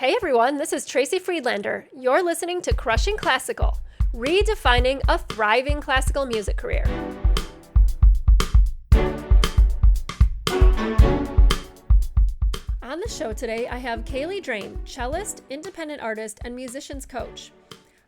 Hey everyone, this is Tracy Friedlander. You're listening to Crushing Classical, redefining a thriving classical music career. On the show today, I have Caleigh Drane, cellist, independent artist, and musicians coach.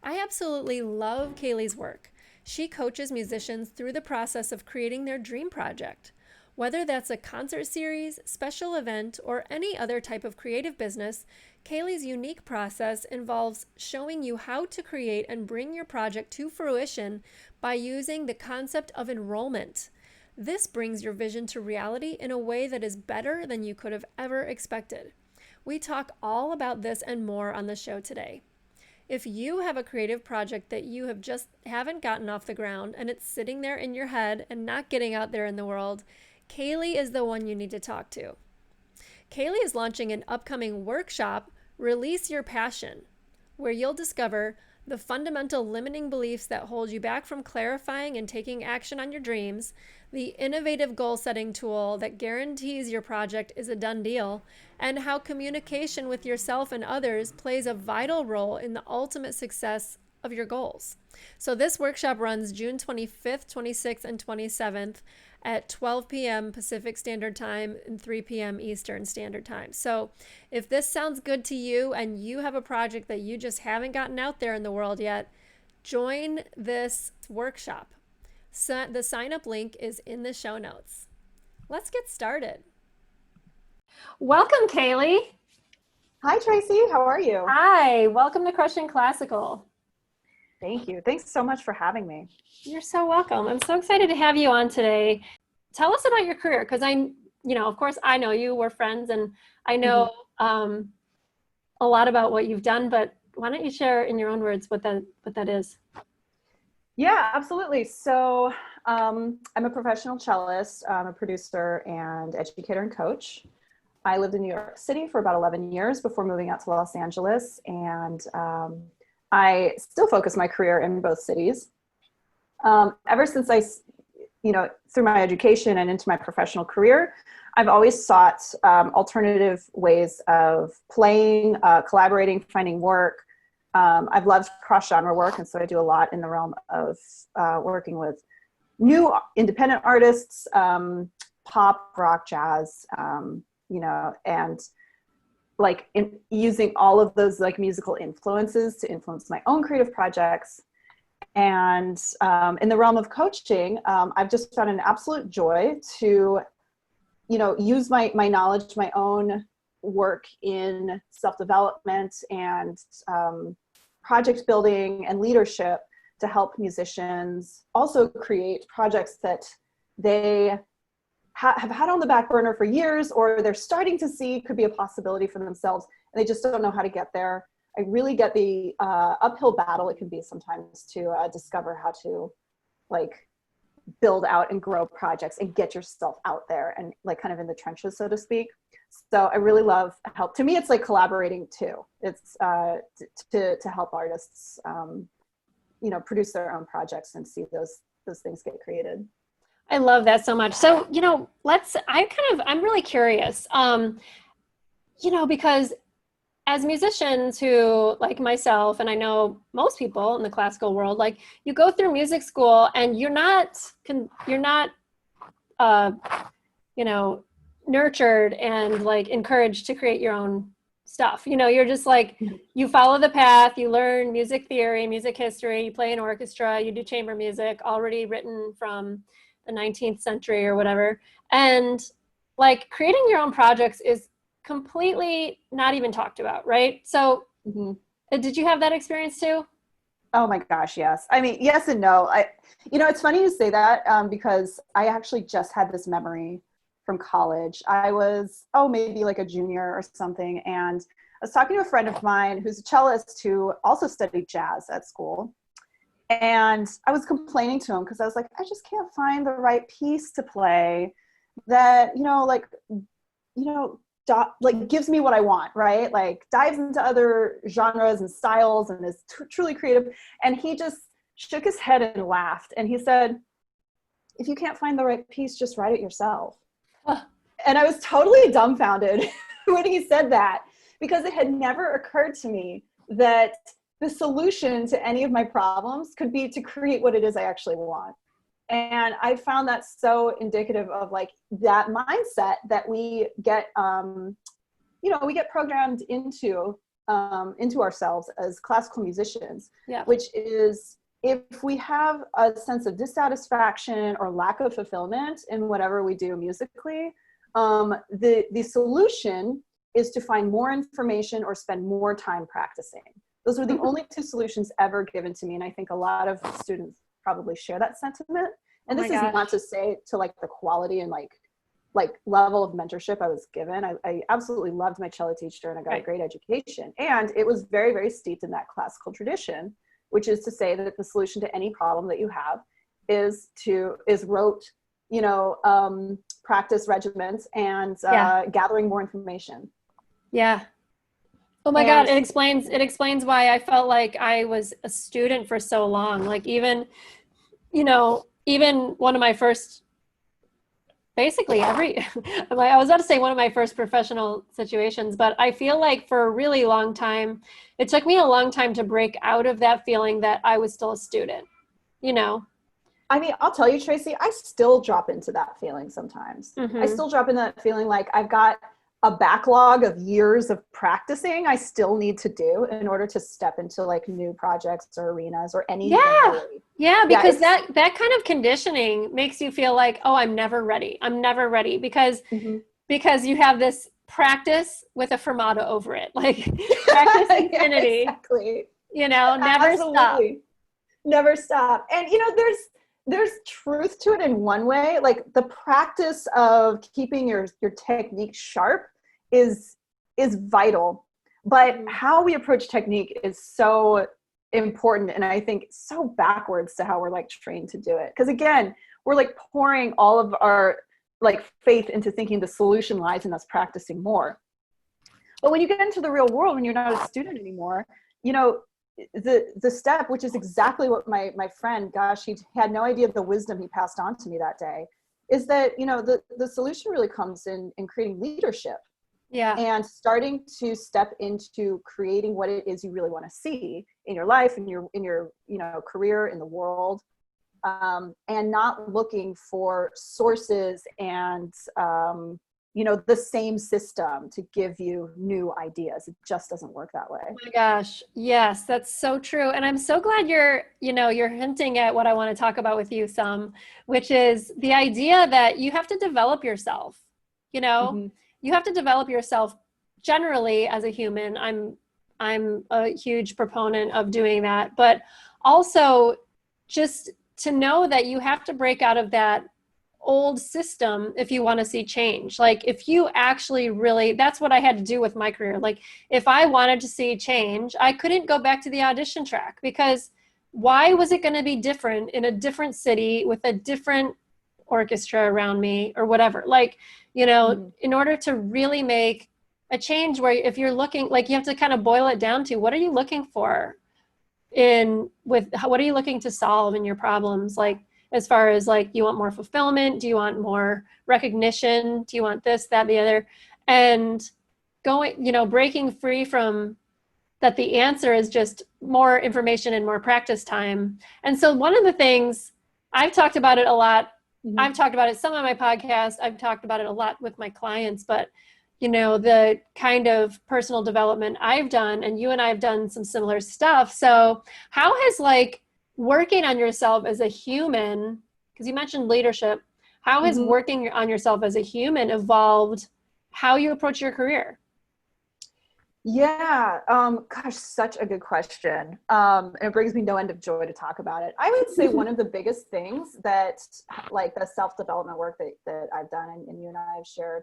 I absolutely love Caleigh's work. She coaches musicians through the process of creating their dream project. Whether that's a concert series, special event, or any other type of creative business, Caleigh's unique process involves showing you how to create and bring your project to fruition by using the concept of enrollment. This brings your vision to reality in a way that is better than you could have ever expected. We talk all about this and more on the show today. If you have a creative project that you have just haven't gotten off the ground and it's sitting there in your head and not getting out there in the world, Caleigh is the one you need to talk to. Caleigh is launching an upcoming workshop, Release Your Passion, where you'll discover the fundamental limiting beliefs that hold you back from clarifying and taking action on your dreams, the innovative goal-setting tool that guarantees your project is a done deal, and how communication with yourself and others plays a vital role in the ultimate success of your goals. So this workshop runs June 25th, 26th, and 27th at 12 p.m. Pacific Standard Time and 3 p.m. Eastern Standard Time. So if this sounds good to you and you have a project that you just haven't gotten out there in the world yet, join this workshop. So the sign-up link is in the show notes. Let's get started. Welcome, Caleigh. Hi, Tracy. How are you? Hi. Welcome to Crushing Classical. Thank you. Thanks so much for having me. You're so welcome. I'm so excited to have you on today. Tell us about your career, because of course, I know you, we're friends, and I know a lot about what you've done, but why don't you share in your own words what that is? Yeah, absolutely. So I'm a professional cellist, I'm a producer and educator and coach. I lived in New York City for about 11 years before moving out to Los Angeles, and I still focus my career in both cities. Ever since through my education and into my professional career, I've always sought alternative ways of playing, collaborating, finding work. I've loved cross-genre work, and so I do a lot in the realm of working with new independent artists, pop, rock, jazz, and using all of those musical influences to influence my own creative projects. And in the realm of coaching, I've just found an absolute joy to, use my knowledge, my own work in self-development and project building and leadership to help musicians also create projects that they have had on the back burner for years, or they're starting to see could be a possibility for themselves, and they just don't know how to get there. I really get the uphill battle it can be sometimes to discover how to build out and grow projects and get yourself out there and kind of in the trenches, so to speak. So I really love help. To me, it's like collaborating too. It's to help artists, produce their own projects and see those things get created. I love that so much. So, I'm really curious, because as musicians who, like myself, and I know most people in the classical world, you go through music school and you're not nurtured and encouraged to create your own stuff. You're just you follow the path, you learn music theory, music history, you play an orchestra, you do chamber music, already written from the 19th century or whatever. And creating your own projects is completely not even talked about, right? So did you have that experience too? Oh my gosh, yes. I mean, yes and no. It's funny you say that because I actually just had this memory from college. I was, maybe a junior or something. And I was talking to a friend of mine who's a cellist who also studied jazz at school. And I was complaining to him because I was like, I just can't find the right piece to play that, gives me what I want, right? Dives into other genres and styles and is truly creative. And he just shook his head and laughed. And he said, if you can't find the right piece, just write it yourself. And I was totally dumbfounded when he said that, because it had never occurred to me that the solution to any of my problems could be to create what it is I actually want. And I found that so indicative of like that mindset that we get, we get programmed into ourselves as classical musicians, which is, if we have a sense of dissatisfaction or lack of fulfillment in whatever we do musically, the solution is to find more information or spend more time practicing. Those were the only two solutions ever given to me. And I think a lot of students probably share that sentiment. And this is not to say to like the quality and like level of mentorship I was given. I absolutely loved my cello teacher and I got a great education. And it was very, very steeped in that classical tradition, which is to say that the solution to any problem that you have is rote, practice regimens and gathering more information. Yeah. Oh my God. It explains why I felt like I was a student for so long. Like even one of my first, basically I was about to say one of my first professional situations, but I feel like for a really long time, it took me a long time to break out of that feeling that I was still a student, I mean, I'll tell you, Tracy, I still drop into that feeling sometimes. Mm-hmm. I still drop into that feeling like I've got a backlog of years of practicing I still need to do in order to step into like new projects or arenas or anything. Really. Yeah, because that kind of conditioning makes you feel like, oh, I'm never ready because you have this practice with a fermata over it, like practice infinity. Exactly. Never stop. Never stop. And there's truth to it in one way. Like the practice of keeping your technique sharp is vital, but how we approach technique is so important, and I think so backwards to how we're like trained to do it. Because again, we're like pouring all of our like faith into thinking the solution lies in us practicing more. But when you get into the real world, when you're not a student anymore, the step, which is exactly what my friend, gosh, he had no idea the wisdom he passed on to me that day, is that the solution really comes in creating leadership. And starting to step into creating what it is you really want to see in your life, in your career, in the world, and not looking for sources and the same system to give you new ideas. It just doesn't work that way. Oh my gosh, yes, that's so true. And I'm so glad you're hinting at what I want to talk about with you some, which is the idea that you have to develop yourself. You have to develop yourself generally as a human. I'm a huge proponent of doing that, but also just to know that you have to break out of that old system if you want to see change. Like if you actually really, that's what I had to do with my career. Like if I wanted to see change, I couldn't go back to the audition track, because why was it going to be different in a different city with a different orchestra around me or whatever? Like, in order to really make a change, where if you're looking, like you have to kind of boil it down to what are you looking for what are you looking to solve in your problems? Like, as far as like, you want more fulfillment? Do you want more recognition? Do you want this, that, the other? And breaking free from that, the answer is just more information and more practice time. And so one of the things, I've talked about it a lot. I've talked about it some on my podcast. I've talked about it a lot with my clients, but the kind of personal development I've done, and you and I have done some similar stuff. So how has like working on yourself as a human, because you mentioned leadership, how has working on yourself as a human evolved how you approach your career? Yeah. Gosh, such a good question. And it brings me no end of joy to talk about it. I would say one of the biggest things that like the self-development work that I've done and you and I have shared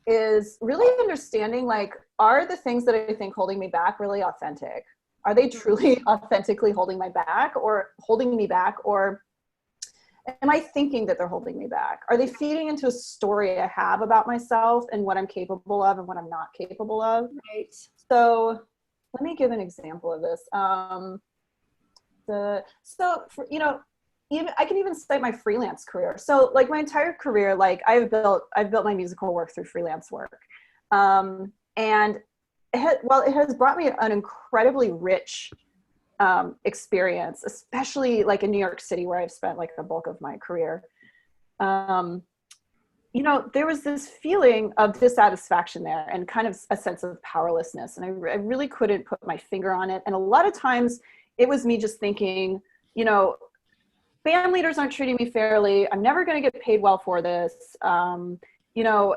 is really understanding, like, are the things that I think holding me back really authentic? Are they truly authentically holding me back, or am I thinking that they're holding me back? Are they feeding into a story I have about myself and what I'm capable of and what I'm not capable of? Right. So let me give an example of this. Even I can even cite my freelance career. So like my entire career, like I've built my musical work through freelance work. And it has brought me an incredibly rich experience, especially like in New York City, where I've spent like the bulk of my career. You know, there was this feeling of dissatisfaction there and kind of a sense of powerlessness. And I really couldn't put my finger on it. And a lot of times it was me just thinking, you know, band leaders aren't treating me fairly. I'm never going to get paid well for this. You know,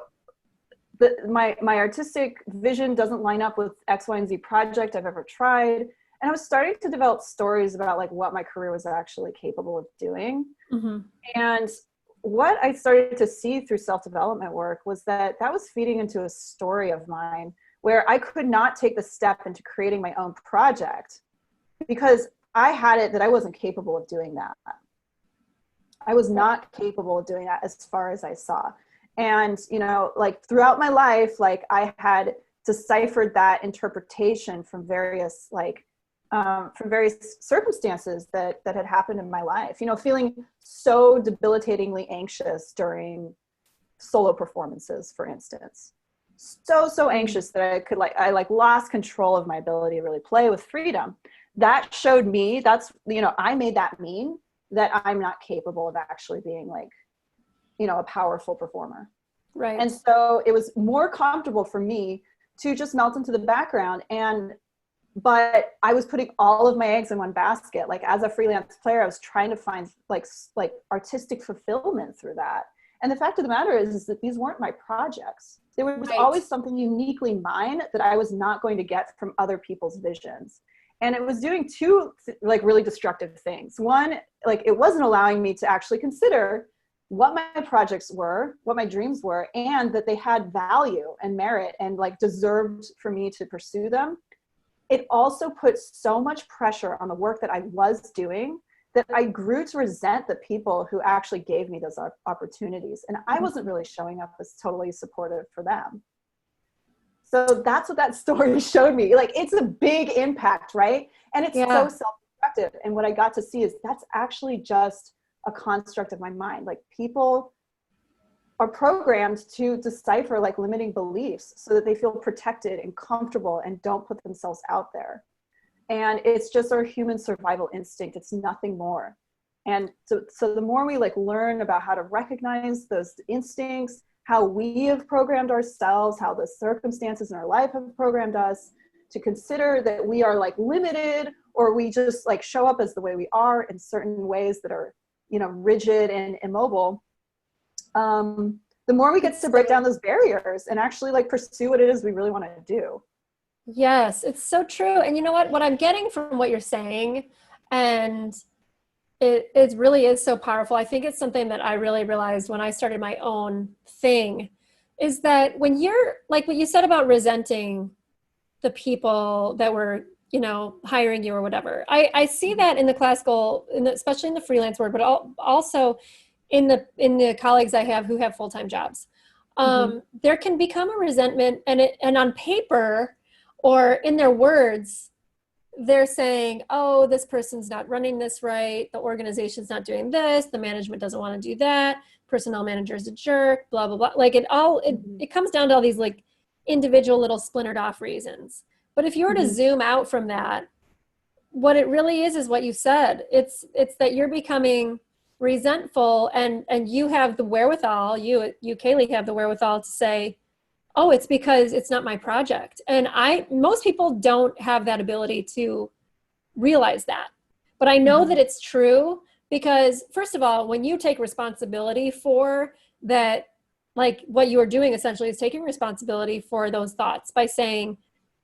my artistic vision doesn't line up with X, Y, and Z project I've ever tried. And I was starting to develop stories about like what my career was actually capable of doing. Mm-hmm. And what I started to see through self-development work was that was feeding into a story of mine where I could not take the step into creating my own project because I had it that I wasn't capable of doing that. I was not capable of doing that as far as I saw. And, you know, like throughout my life, like I had deciphered that interpretation from various circumstances that had happened in my life, you know, feeling so debilitatingly anxious during solo performances, for instance, so anxious that I lost control of my ability to really play with freedom. That showed me I made that mean that I'm not capable of actually being like, you know, a powerful performer. Right. And so it was more comfortable for me to just melt into the background but I was putting all of my eggs in one basket. Like as a freelance player, I was trying to find like artistic fulfillment through that. And the fact of the matter is that these weren't my projects. There was always something uniquely mine that I was not going to get from other people's visions. And it was doing two like really destructive things. One, like it wasn't allowing me to actually consider what my projects were, what my dreams were, and that they had value and merit and like deserved for me to pursue them. It also put so much pressure on the work that I was doing that I grew to resent the people who actually gave me those opportunities. And I wasn't really showing up as totally supportive for them. So that's what that story showed me. Like, it's a big impact, right? And it's so self-destructive. And what I got to see is that's actually just a construct of my mind. Like, people are programmed to decipher like limiting beliefs so that they feel protected and comfortable and don't put themselves out there. And it's just our human survival instinct. It's nothing more. And so the more we like learn about how to recognize those instincts, how we have programmed ourselves, how the circumstances in our life have programmed us to consider that we are like limited, or we just like show up as the way we are in certain ways that are, you know, rigid and immobile. The more we get to break down those barriers and actually like pursue what it is we really want to do. Yes, it's so true. And you know what I'm getting from what you're saying, and it really is so powerful. I think it's something that I really realized when I started my own thing, is that when you're like what you said about resenting the people that were, you know, hiring you or whatever. I see that in the classical, especially in the freelance world, but also in the colleagues I have who have full-time jobs. There can become a resentment, and on paper or in their words, they're saying, oh, this person's not running this right. The organization's not doing this. The management doesn't want to do that. Personnel manager's a jerk, blah, blah, blah. Like it comes down to all these like individual little splintered off reasons. But if you were to zoom out from that, what it really is what you said. It's that you're becoming resentful, and you have the wherewithal, you Caleigh have the wherewithal to say, oh, it's because it's not my project. And most people don't have that ability to realize that. But I know that it's true because, first of all, when you take responsibility for that, like what you are doing essentially is taking responsibility for those thoughts by saying,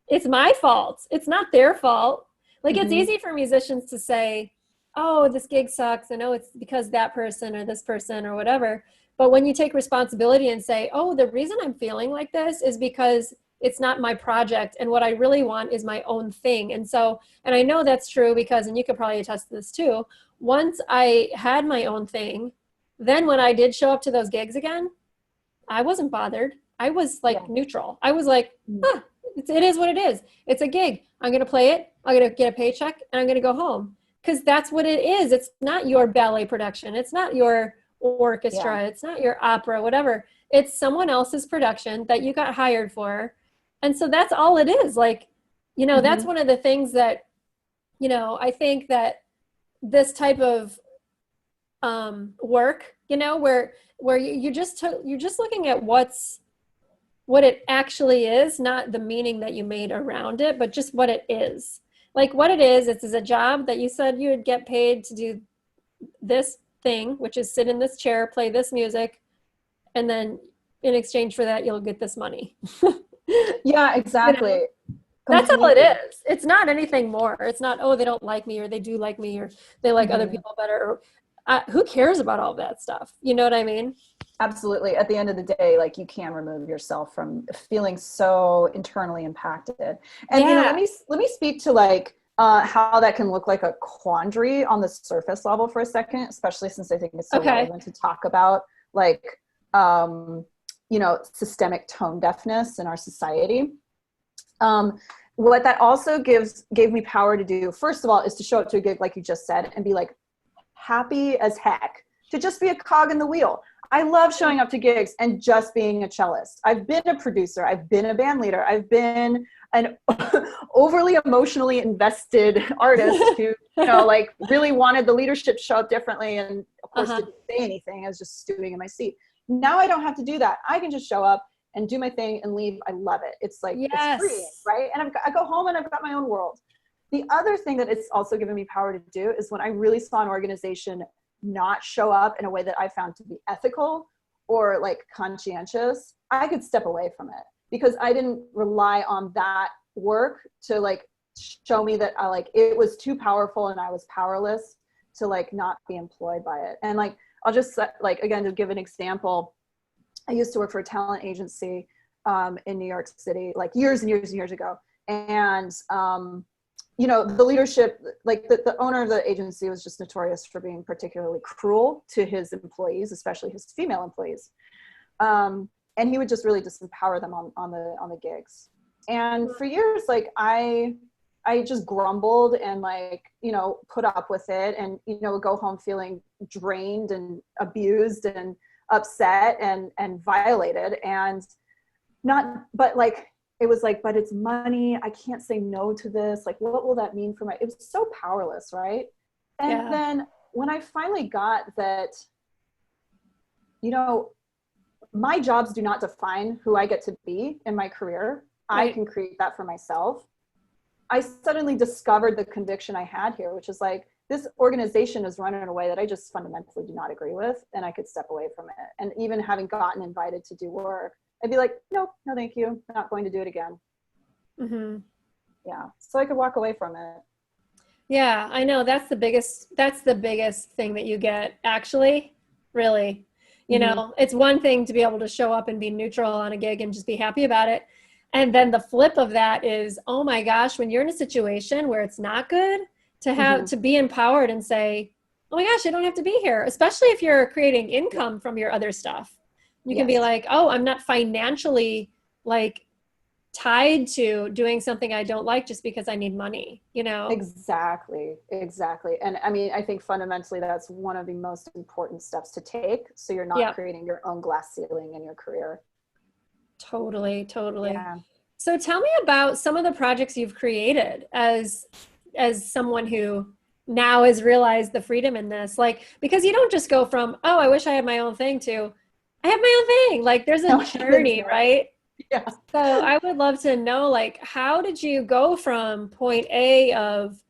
it's my fault. It's not their fault. Like it's easy for musicians to say, oh, this gig sucks. I know it's because that person or this person or whatever. But when you take responsibility and say, oh, the reason I'm feeling like this is because it's not my project. And what I really want is my own thing. And I know that's true because, and you could probably attest to this too, once I had my own thing, then when I did show up to those gigs again, I wasn't bothered. I was like neutral. I was like, it is what it is. It's a gig. I'm going to play it. I'm going to get a paycheck and I'm going to go home. Because that's what it is. It's not your ballet production. It's not your orchestra. It's not your opera, whatever. It's someone else's production that you got hired for. And so that's all it is. Like, you know, that's Mm-hmm. one of the things that, you know, I think that this type of work, you know, where you're just looking at what it actually is, not the meaning that you made around it, but just what it is. Like what it is a job that you said you would get paid to do this thing, which is sit in this chair, play this music, and then in exchange for that, you'll get this money. Yeah, You know, exactly. that's all it Completely. is. It's not anything more. It's not, oh, they don't like me or they do like me or they like other Mhm. people better. Or, who cares about all that stuff? You know what I mean? Absolutely. At the end of the day, like you can remove yourself from feeling so internally impacted. And Yeah. let me speak to like how that can look like a quandary on the surface level for a second, especially since I think it's so Okay. relevant to talk about like um, systemic tone deafness in our society. What that also gave me power to do, first of all, is to show up to a gig like you just said and be like happy as heck to just be a cog in the wheel. I love showing up to gigs and just being a cellist. I've been a producer. I've been a band leader. I've been an overly emotionally invested artist who, like really wanted the leadership to show up differently and of course Uh-huh. didn't say anything. I was just stewing in my seat. Now I don't have to do that. I can just show up and do my thing and leave. I love it. It's like, it's free, Yes. right? And I go home and I've got my own world. The other thing that it's also given me power to do is when I really saw an organization not show up in a way that I found to be ethical or like conscientious, I could step away from it because I didn't rely on that work to like show me that I like it was too powerful and I was powerless to like not be employed by it. And like I'll just like again to give an example, I used to work for a talent agency in New York City like years and years and years ago, and the leadership, like the owner of the agency was just notorious for being particularly cruel to his employees, especially his female employees. And he would just really disempower them on the gigs. And for years, like I just grumbled and like, put up with it and, would go home feeling drained and abused and upset and violated and not, but like, it was like, but it's money. I can't say no to this. Like, what will that mean for it was so powerless, right? And Yeah. then when I finally got that, my jobs do not define who I get to be in my career. I Right. can create that for myself. I suddenly discovered the conviction I had here, which is like, this organization is run in a way that I just fundamentally do not agree with, and I could step away from it. And even having gotten invited to do work, I'd be like, no, thank you. Not going to do it again. Mm-hmm. Yeah. So I could walk away from it. Yeah, I know that's the biggest thing that you get actually, really. You Mm-hmm. know, it's one thing to be able to show up and be neutral on a gig and just be happy about it. And then the flip of that is, oh my gosh, when you're in a situation where it's not good, Mm-hmm. to be empowered and say, oh my gosh, I don't have to be here, especially if you're creating Yeah. income from your other stuff. You can be Yes. like, oh, I'm not financially like tied to doing something I don't like just because I need money, you know? Exactly. Exactly. And I mean, I think fundamentally that's one of the most important steps to take. So you're not Yeah, creating your own glass ceiling in your career. totally, totally. Yeah. So tell me about some of the projects you've created as someone who now has realized the freedom in this. Like, because you don't just go from, oh, I wish I had my own thing to I have my own thing. Like there's a No, journey, right? yeah. So I would love to know, like, how did you go from point A of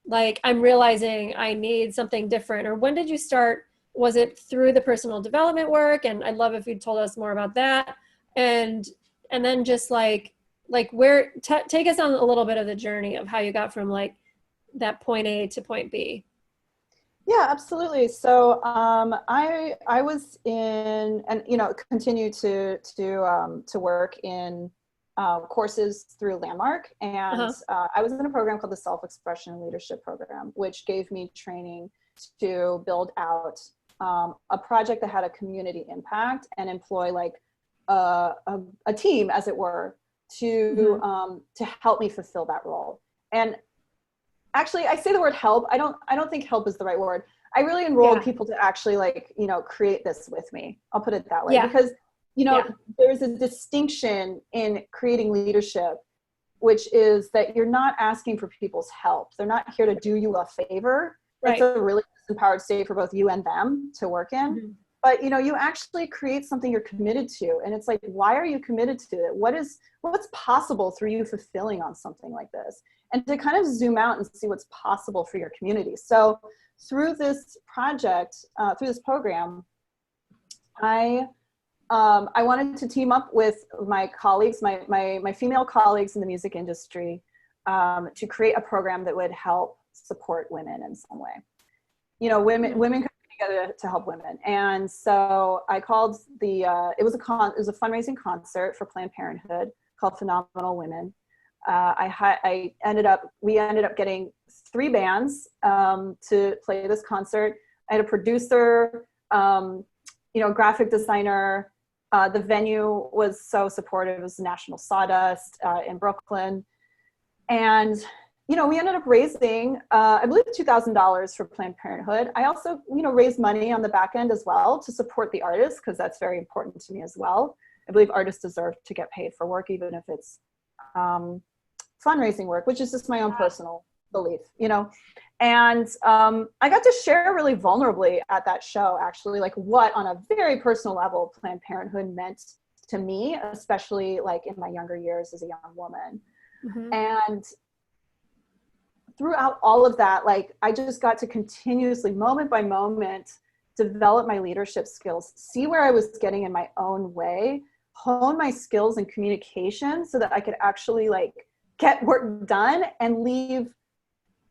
like, I'm realizing I need something different, or when did you start? Was it through the personal development work? And I'd love if you told us more about that. And and then just like where take us on a little bit of the journey of how you got from like that point A to point B. Yeah, absolutely. So I was in and continue to work in courses through Landmark, and Uh-huh. I was in a program called the Self-Expression and Leadership Program, which gave me training to build out a project that had a community impact and employ like a team, as it were, Mm-hmm. to help me fulfill that role. And actually, I say the word help. I don't think help is the right word. I really enrolled Yeah. people to actually like, create this with me. I'll put it that way, Yeah. because you know, there's a distinction in creating leadership, which is that you're not asking for people's help. They're not here to do you a favor. That's a really disempowered state for both you and them to work in. Mm-hmm. But, you know, you actually create something you're committed to. And it's like, why are you committed to it? What's possible through you fulfilling on something like this? And to kind of zoom out and see what's possible for your community. So through this project, through this program, I wanted to team up with my colleagues, my female colleagues in the music industry, to create a program that would help support women in some way. You know, women coming together to help women. And so I called it was a fundraising concert for Planned Parenthood called Phenomenal Women. We ended up getting 3 bands to play this concert. I had a producer, graphic designer. The venue was so supportive. It was National Sawdust in Brooklyn. And, you know, we ended up raising, I believe, $2,000 for Planned Parenthood. I also, raised money on the back end as well to support the artists, because that's very important to me as well. I believe artists deserve to get paid for work, even if it's fundraising work, which is just my own personal belief, And I got to share really vulnerably at that show, actually, like what on a very personal level Planned Parenthood meant to me, especially like in my younger years as a young woman. Mm-hmm. And throughout all of that, like I just got to continuously, moment by moment, develop my leadership skills, see where I was getting in my own way, hone my skills in communication so that I could actually like get work done and leave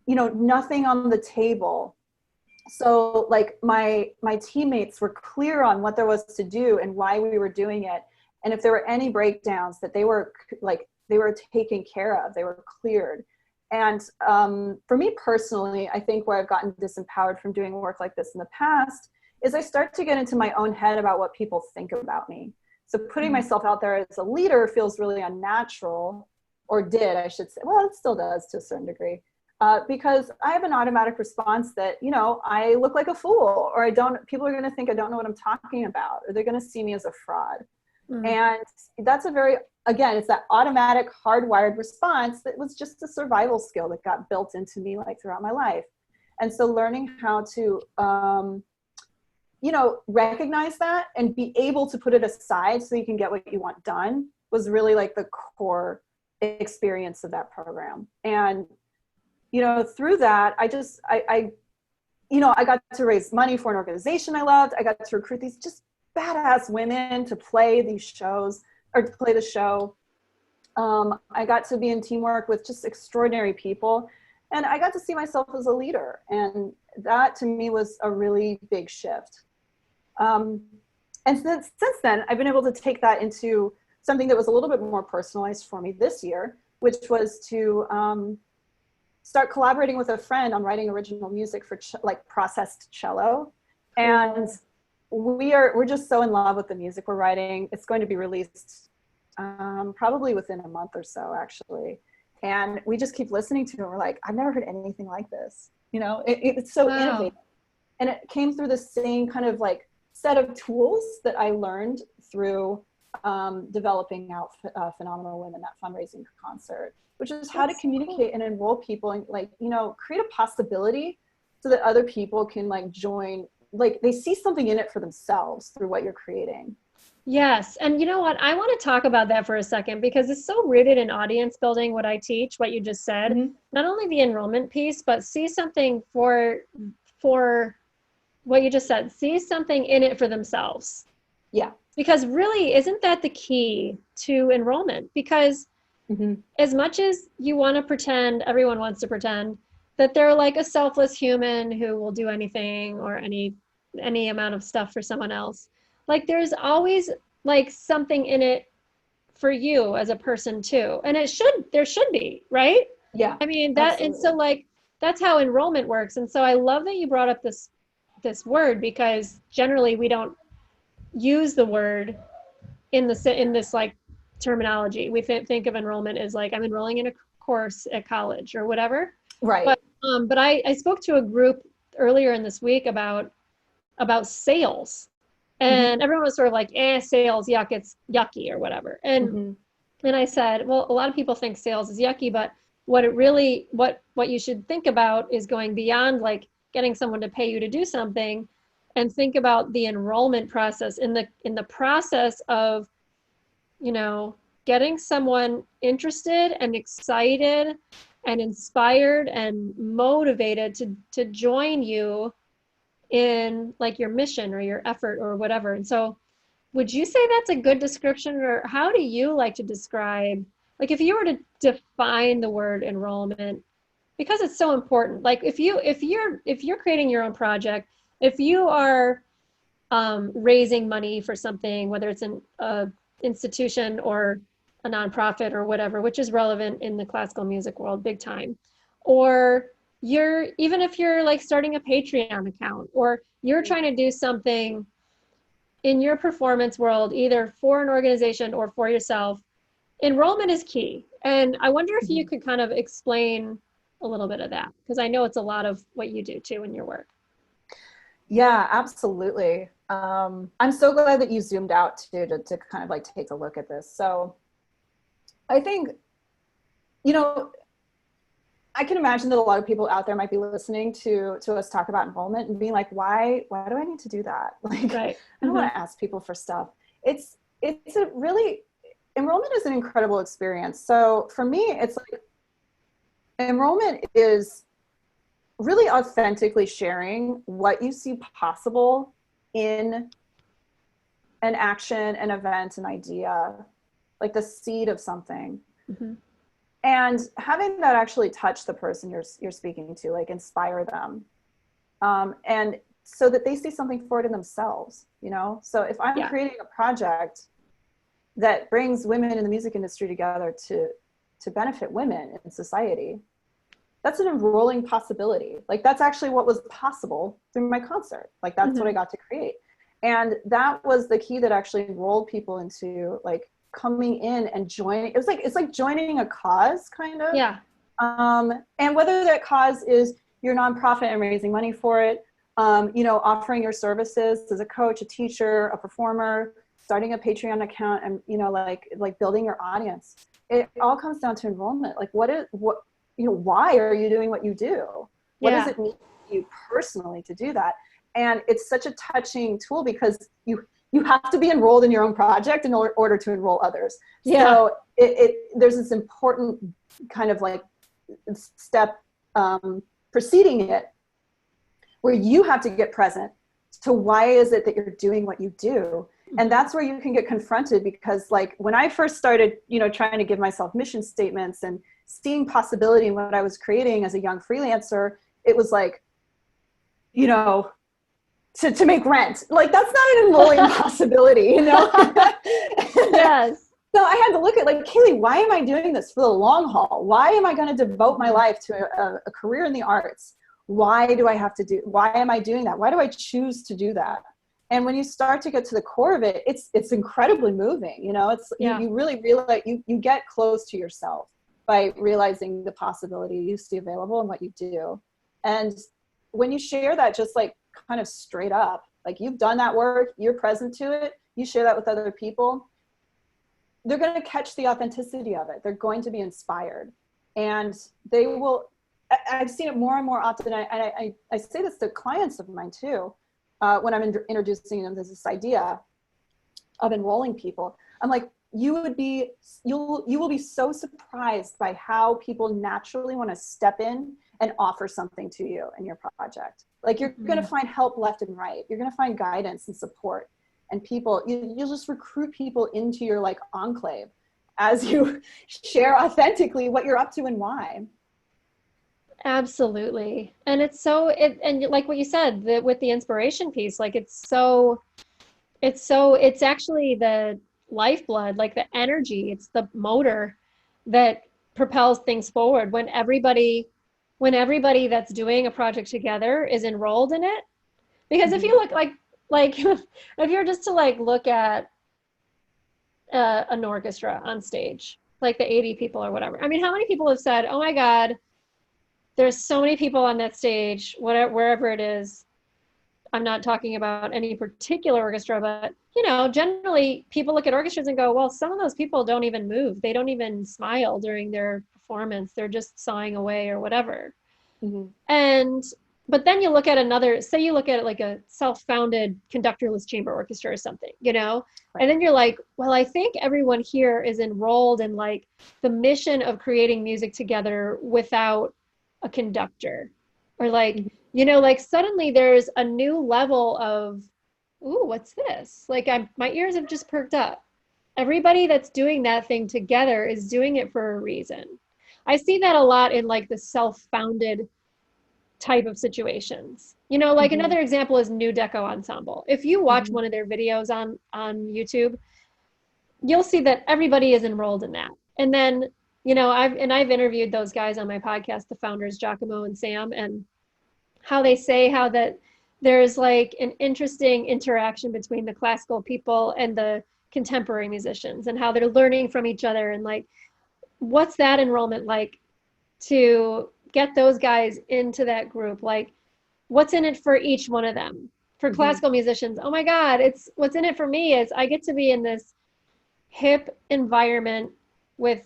nothing on the table. So like my teammates were clear on what there was to do and why we were doing it. And if there were any breakdowns, that they were taken care of, they were cleared. And for me personally, I think where I've gotten disempowered from doing work like this in the past is I start to get into my own head about what people think about me. So putting myself out there as a leader feels really unnatural, or did, I should say. Well, it still does to a certain degree. Because I have an automatic response that, I look like a fool, or people are going to think I don't know what I'm talking about, or they're going to see me as a fraud. Mm-hmm. And that's it's that automatic hardwired response that was just a survival skill that got built into me like throughout my life. And so learning how to, recognize that and be able to put it aside so you can get what you want done was really like the core experience of that program. And through that, I got to raise money for an organization I loved. I got to recruit these just badass women to play these shows, or to play the show. I got to be in teamwork with just extraordinary people. And I got to see myself as a leader. And that to me was a really big shift. And since then, I've been able to take that into something that was a little bit more personalized for me this year, which was to start collaborating with a friend on writing original music for processed cello. And we're just so in love with the music we're writing. It's going to be released probably within a month or so, actually. And we just keep listening to it. We're like, I've never heard anything like this. It's so innovative. And it came through the same kind of like set of tools that I learned through developing out Phenomenal Women, that fundraising concert, which is how to communicate and enroll people and create a possibility so that other people can join, they see something in it for themselves through what you're creating. Yes. And you know what? I want to talk about that for a second, because it's so rooted in audience building, what I teach, what you just said, mm-hmm. Not only the enrollment piece, but see something for what you just said, see something in it for themselves. Yeah. Because really, isn't that the key to enrollment? Because mm-hmm. as much as you want to pretend, everyone wants to pretend that they're like a selfless human who will do anything or any amount of stuff for someone else. There's always something in it for you as a person too. And there should be, right? Yeah. I mean, that, absolutely. And so that's how enrollment works. And so I love that you brought up this word, because generally we don't use the word in this terminology. We think of enrollment as I'm enrolling in a course at college or whatever. Right. But I spoke to a group earlier in this week about sales. And everyone was sort of like, sales, yuck, it's yucky or whatever. Mm-hmm. And I said, well, a lot of people think sales is yucky, but what you should think about is going beyond like getting someone to pay you to do something, and think about the enrollment process in the process of, getting someone interested and excited and inspired and motivated to join you in like your mission or your effort or whatever. And so would you say that's a good description, or how do you like to describe, like if you were to define the word enrollment, because it's so important. Like if you're creating your own project, if you are raising money for something, whether it's an institution or a nonprofit or whatever, which is relevant in the classical music world big time, or even if you're like starting a Patreon account, or you're trying to do something in your performance world, either for an organization or for yourself, enrollment is key. And I wonder if you could kind of explain a little bit of that, because I know it's a lot of what you do too in your work. Yeah, absolutely. I'm so glad that you zoomed out too to kind of like take a look at this. So I think, I can imagine that a lot of people out there might be listening to us talk about enrollment and being like, why do I need to do that? Like, right. I don't want to ask people for stuff. Enrollment is an incredible experience. So for me, it's like enrollment is really authentically sharing what you see possible in an action, an event, an idea, like the seed of something. And having that actually touch the person you're speaking to, like inspire them. And so that they see something for it in themselves, So if I'm creating a project that brings women in the music industry together to benefit women in society, that's an enrolling possibility. Like that's actually what was possible through my concert. Like that's what I got to create. And that was the key that actually enrolled people into like coming in and joining. It's like joining a cause kind of. Yeah. And whether that cause is your nonprofit and raising money for it, offering your services as a coach, a teacher, a performer, starting a Patreon account, and, like building your audience. It all comes down to enrollment. Like why are you doing what you do? What does it mean to you personally to do that? And it's such a touching tool because you have to be enrolled in your own project in order to enroll others. Yeah. So there's this important kind of like step preceding it where you have to get present to why is it that you're doing what you do? And that's where you can get confronted, because like when I first started, trying to give myself mission statements and seeing possibility in what I was creating as a young freelancer, it was like, to make rent. Like that's not an enrolling possibility, Yes. So I had to look at like, Caleigh, why am I doing this for the long haul? Why am I going to devote my life to a career in the arts? Why am I doing that? Why do I choose to do that? And when you start to get to the core of it, it's incredibly moving. You really realize you get close to yourself by realizing the possibility you see available in what you do. And when you share that, just like kind of straight up, like you've done that work, you're present to it, you share that with other people, they're going to catch the authenticity of it. They're going to be inspired, and they will. I've seen it more and more often. I say this to clients of mine too, when I'm introducing them to this idea of enrolling people. I'm like, you will be so surprised by how people naturally want to step in and offer something to you in your project. Like you're going to find help left and right. You're going to find guidance and support, and people, you'll just recruit people into your like enclave as you share authentically what you're up to and why. Absolutely. And it's like what you said, with the inspiration piece, like it's actually the lifeblood, like the energy, it's the motor that propels things forward when everybody that's doing a project together is enrolled in it. Because if you look like if you're just to like look at an orchestra on stage, like the 80 people or whatever, I mean, how many people have said, oh my God, there's so many people on that stage, wherever it is, I'm not talking about any particular orchestra, but you know, generally people look at orchestras and go, well, some of those people don't even move. They don't even smile during their performance. They're just sawing away or whatever. Mm-hmm. And but then you look at another, say you look at like a self-founded conductorless chamber orchestra or something, you know, Right. and then you're like, well, I think everyone here is enrolled in like the mission of creating music together without a conductor, or like, Mm-hmm. you know, like suddenly there's a new level of, ooh, what's this? Like my ears have just perked up. Everybody that's doing that thing together is doing it for a reason. I see that a lot in like the self-founded type of situations. You know, like Mm-hmm. another example is New Deco Ensemble. If you watch Mm-hmm. one of their videos on YouTube, you'll see that everybody is enrolled in that. And then, you know, I've interviewed those guys on my podcast, the founders Giacomo and Sam, and how they say how that there's like an interesting interaction between the classical people and the contemporary musicians, and how they're learning from each other, and like what's that enrollment like to get those guys into that group, like what's in it for each one of them. For Mm-hmm. classical musicians, oh my god, it's what's in it for me is I get to be in this hip environment with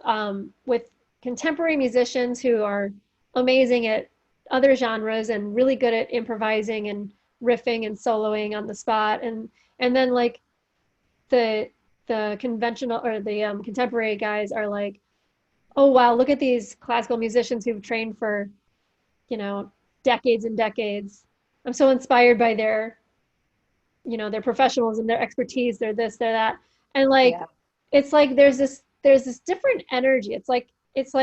contemporary musicians who are amazing at other genres and really good at improvising and riffing and soloing on the spot, and then like the conventional or the contemporary guys are like, oh wow, look at these classical musicians who've trained for, you know, decades and decades. I'm so inspired by their, you know, their professionalism, their expertise, their this, their that. And like Yeah. it's like there's this different energy. It's like it's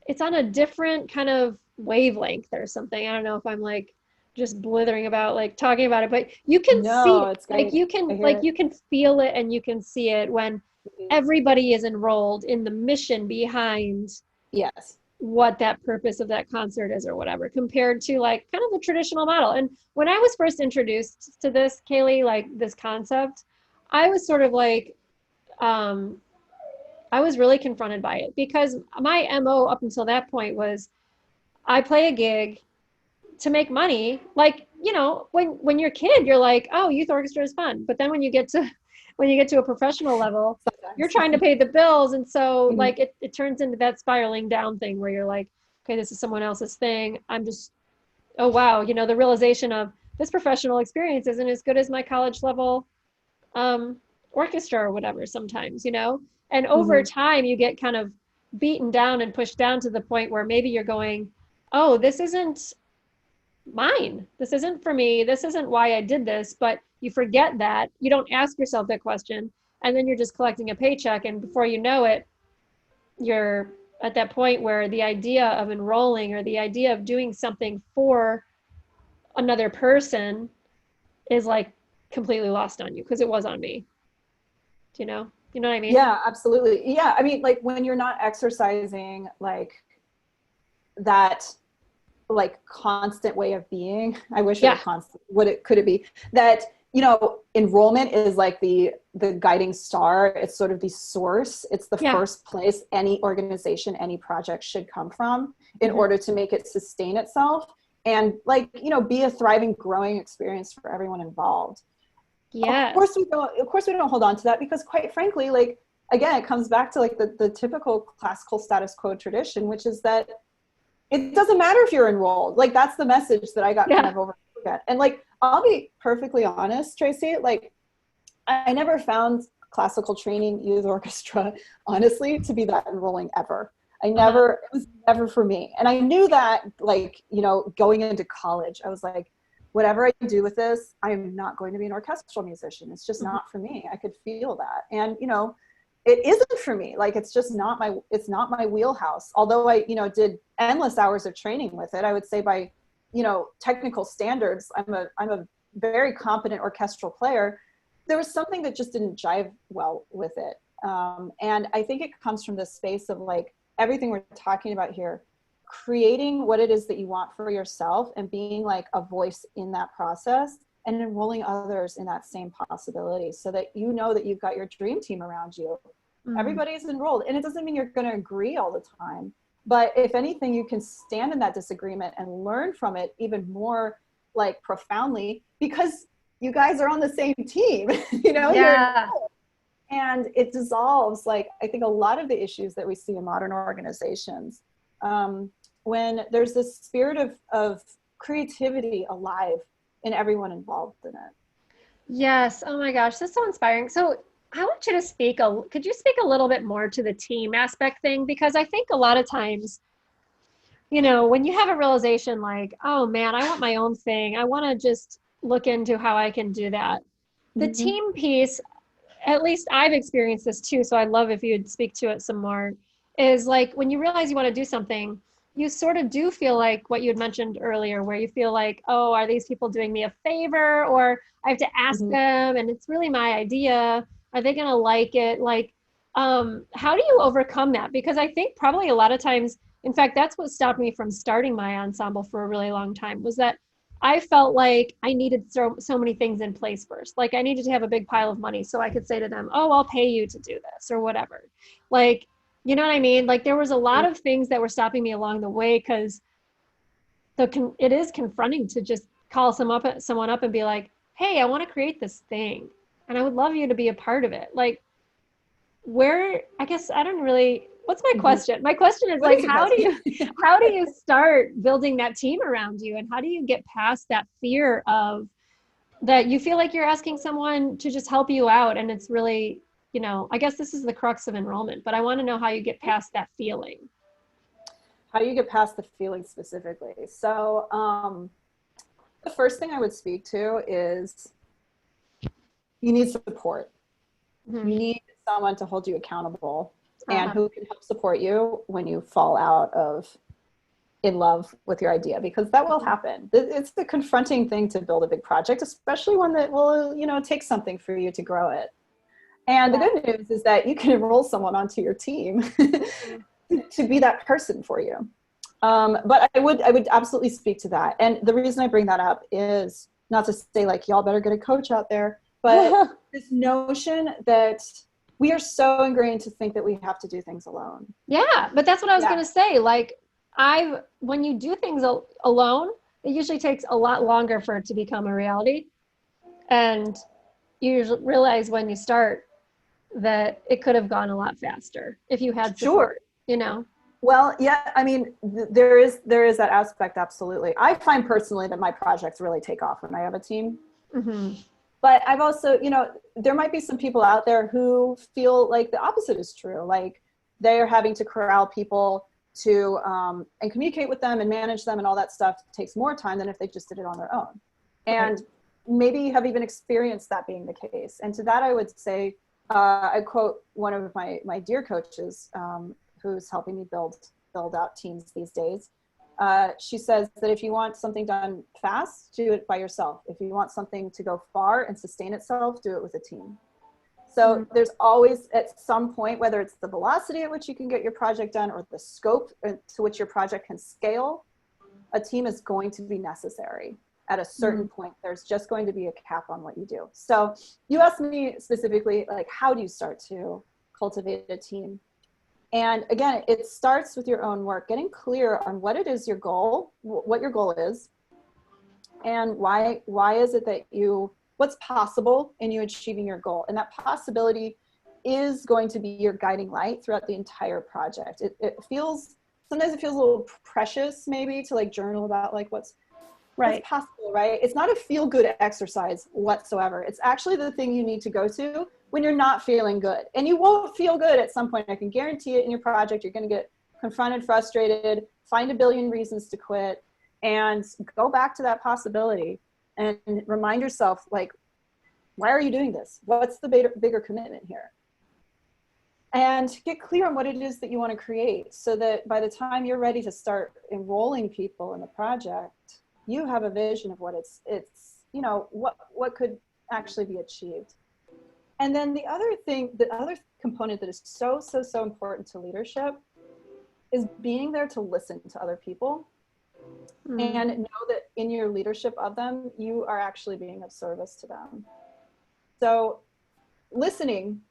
it's on a different kind of wavelength or something. I don't know if I'm like just blithering about like talking about it, but you can see No, it. it's great. I hear Like it. you can feel it and you can see it when Mhm. everybody is enrolled in the mission behind Yes. what that purpose of that concert is or whatever, compared to like kind of the traditional model. And when I was first introduced to this, Caleigh, like this concept, I was sort of like, um, I was really confronted by it because my MO up until that point was I play a gig to make money. Like, you know, when you're a kid, you're like, oh, youth orchestra is fun. But then when you get to a professional level, you're Sometimes. trying to pay the bills. And so Mhm. like it turns into that spiraling down thing where you're like, okay, this is someone else's thing. I'm just, oh wow, you know, the realization of this professional experience isn't as good as my college level um orchestra or whatever sometimes, you know? And over Mhm. time you get kind of beaten down and pushed down to the point where maybe you're going, oh, this isn't mine. This isn't for me. This isn't why I did this. But you forget that. You don't ask yourself that question. And then you're just collecting a paycheck. And before you know it, you're at that point where the idea of enrolling or the idea of doing something for another person is like completely lost on you because it was on me. Do you know? You know what I mean? Yeah, absolutely. Yeah, I mean, like when you're not exercising like that, like constant way of being. I wish it were Yeah. constant. Would it? Could it be that, you know, enrollment is like the guiding star. It's sort of the source. It's the Yeah. first place any organization, any project should come from in Mm-hmm. order to make it sustain itself and, like, you know, be a thriving, growing experience for everyone involved. Yes. Of course we don't hold on to that because, quite frankly, like, again, it comes back to like the typical classical status quo tradition, which is that it doesn't matter if you're enrolled. Like, that's the message that I got kind Yeah. of over again. And like, I'll be perfectly honest, Tracy, like I never found classical training youth orchestra, honestly, to be that enrolling ever. Uh-huh. It was never for me. And I knew that, like, you know, going into college, I was like, whatever I do with this, I'm not going to be an orchestral musician. It's just Mm-hmm. not for me. I could feel that. And, you know, it isn't for me. Like, it's not my wheelhouse. Although I, you know, did endless hours of training with it, I would say by, you know, technical standards, I'm a very competent orchestral player. There was something that just didn't jive well with it. And I think it comes from this space of like everything we're talking about here, creating what it is that you want for yourself and being like a voice in that process and enrolling others in that same possibility so that you know that you've got your dream team around you. Mm. Everybody's enrolled. And it doesn't mean you're going to agree all the time. But if anything, you can stand in that disagreement and learn from it even more like profoundly because you guys are on the same team, you know, Yeah. and it dissolves, like, I think a lot of the issues that we see in modern organizations, when there's this spirit of creativity alive in everyone involved in it. Yes. Oh my gosh, that's so inspiring. So I want you to could you speak a little bit more to the team aspect thing? Because I think a lot of times, when you have a realization like, oh man, I want my own thing, I want to just look into how I can do that. The Mm-hmm. team piece, at least I've experienced this too, so I'd love if you'd speak to it some more, is like when you realize you want to do something, you sort of do feel like what you had mentioned earlier, where you feel like, oh, are these people doing me a favor? Or I have to ask Mm-hmm. them, and it's really my idea. Are they going to like it? Like, how do you overcome that? Because I think probably a lot of times, in fact, that's what stopped me from starting my ensemble for a really long time, was that I felt like I needed so many things in place first. Like I needed to have a big pile of money so I could say to them, "Oh, I'll pay you to do this," or whatever. Like, you know what I mean? Like there was a lot of things that were stopping me along the way because it is confronting to just call someone up and be like, "Hey, I want to create this thing, and I would love you to be a part of it." Like, I guess I don't really. What's my Mm-hmm. question? My question is What like, is your question? how do you start building that team around you, and how do you get past that fear of that you feel like you're asking someone to just help you out, and it's really, I guess this is the crux of enrollment, but I want to know how you get past that feeling. How do you get past the feeling specifically? So the first thing I would speak to is you need support. Mm-hmm. You need someone to hold you accountable and Uh-huh. who can help support you when you fall out of in love with your idea, because that will happen. It's the confronting thing to build a big project, especially one that will, take something for you to grow it. And the Yeah. good news is that you can enroll someone onto your team to be that person for you. But I would absolutely speak to that. And the reason I bring that up is not to say like, y'all better get a coach out there, but this notion that we are so ingrained to think that we have to do things alone. Yeah, but that's what I was Yeah, going to say. Like, when you do things alone, it usually takes a lot longer for it to become a reality. And you usually realize when you start that it could have gone a lot faster if you had sure. support. Well, yeah, I mean, there is that aspect, absolutely. I find personally that my projects really take off when I have a team. Mm-hmm. But I've also, there might be some people out there who feel like the opposite is true. Like they're having to corral people to and communicate with them and manage them, and all that stuff takes more time than if they just did it on their own. Right. And maybe you have even experienced that being the case. And to that, I would say, I quote one of my dear coaches, who's helping me build out teams these days. She says that if you want something done fast, do it by yourself. If you want something to go far and sustain itself, do it with a team. So Mm-hmm. there's always at some point, whether it's the velocity at which you can get your project done or the scope to which your project can scale, a team is going to be necessary. At a certain point, there's just going to be a cap on what you do. So you asked me specifically, like, how do you start to cultivate a team? And again, it starts with your own work, getting clear on what it is your goal, what your goal is, and why is it that what's possible in you achieving your goal. And that possibility is going to be your guiding light throughout the entire project. Sometimes it feels a little precious maybe to like journal about like what's possible, right? It's not a feel-good exercise whatsoever. It's actually the thing you need to go to when you're not feeling good. And you won't feel good at some point. I can guarantee it in your project. You're going to get confronted, frustrated, find a billion reasons to quit, and go back to that possibility and remind yourself, like, why are you doing this? What's the bigger commitment here? And get clear on what it is that you want to create so that by the time you're ready to start enrolling people in the project, you have a vision of what what could actually be achieved. And then the other component that is so important to leadership is being there to listen to other people and know that in your leadership of them, you are actually being of service to them. So listening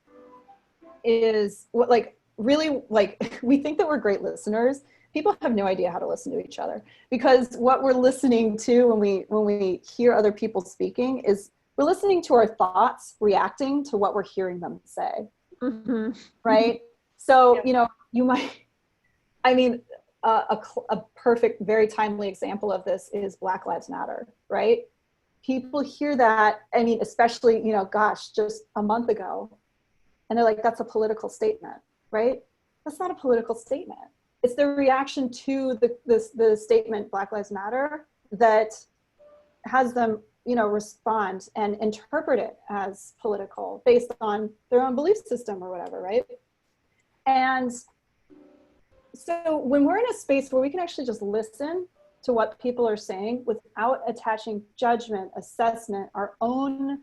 is what, like, really, like, we think that we're great listeners, people have no idea how to listen to each other, because what we're listening to when we hear other people speaking is we're listening to our thoughts reacting to what we're hearing them say. Mm-hmm. Right. So, you know, you might, I mean, a perfect, very timely example of this is Black Lives Matter, right? People hear that, I mean, especially, you know, gosh, just a month ago, and they're like, that's a political statement, right? That's not a political statement. It's the reaction to the statement Black Lives Matter that has them, you know, respond and interpret it as political based on their own belief system or whatever, right? And so when we're in a space where we can actually just listen to what people are saying without attaching judgment, assessment, our own